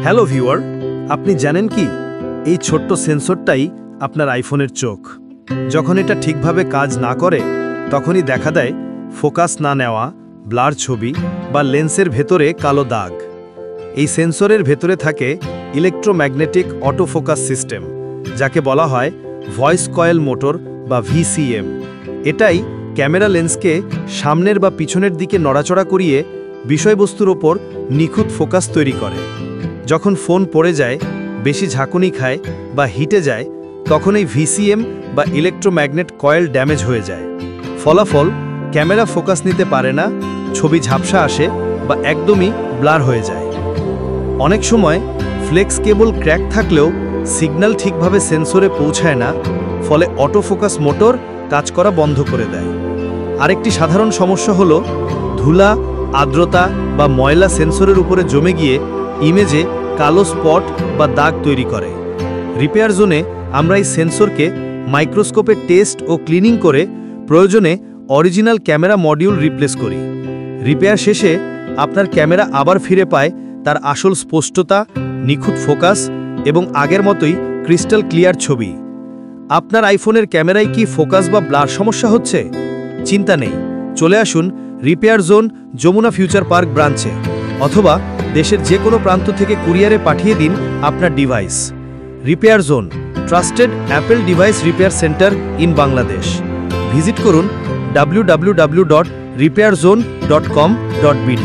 Hello viewer, আপনি জানেন কি এই ছোট্ট সেন্সরটাই আপনার আইফোনের চোখ। যখন এটা ঠিকভাবে কাজ না করে তখনই দেখা দেয় ফোকাস না নেওয়া, ব্লার ছবি বা লেন্সের ভেতরে কালো দাগ। এই সেন্সরের ভেতরে থাকে ইলেকট্রোম্যাগনেটিক অটোফোকাস সিস্টেম, যাকে বলা হয় ভয়েস কয়েল মোটর বা VCM। এটাই ক্যামেরা লেন্সকে সামনের বা পিছনের দিকে নড়াচড়া করিয়ে বিষয়বস্তুর ওপর নিখুঁত ফোকাস তৈরি করে। যখন ফোন পড়ে যায়, বেশি ঝাঁকুনি খায় বা হিটে যায়, তখন এই VCM বা ইলেকট্রোম্যাগনেট কয়েল ড্যামেজ হয়ে যায়। ফলাফল, ক্যামেরা ফোকাস নিতে পারে না, ছবি ঝাপসা আসে বা একদমই ব্লার হয়ে যায়। অনেক সময় ফ্লেক্স কেবল ক্র্যাক থাকলেও সিগন্যাল ঠিকভাবে সেন্সরে পৌঁছায় না, ফলে অটোফোকাস মোটর কাজ করা বন্ধ করে দেয়। আরেকটি সাধারণ সমস্যা হলো ধুলা, আর্দ্রতা বা ময়লা সেন্সরের উপরে জমে গিয়ে ইমেজে কালো স্পট বা দাগ তৈরি করে। রিপেয়ার জোনে আমরা এই সেন্সরকে মাইক্রোস্কোপে টেস্ট ও ক্লিনিং করে প্রয়োজনে অরিজিনাল ক্যামেরা মডিউল রিপ্লেস করি। রিপেয়ার শেষে আপনার ক্যামেরা আবার ফিরে পায় তার আসল স্পষ্টতা, নিখুঁত ফোকাস এবং আগের মতোই ক্রিস্টাল ক্লিয়ার ছবি। আপনার আইফোনের ক্যামেরায় কি ফোকাস বা ব্লার সমস্যা হচ্ছে? চিন্তা নেই, চলে আসুন repair zone, Jamuna future park ব্রাঞ্চে, অথবা দেশের যে কোনো প্রান্ত থেকে কুরিয়ারে পাঠিয়ে দিন আপনার device. Repair zone, trusted Apple device repair centre in Bangladesh. Visit করুন www.repairzone.com.bd।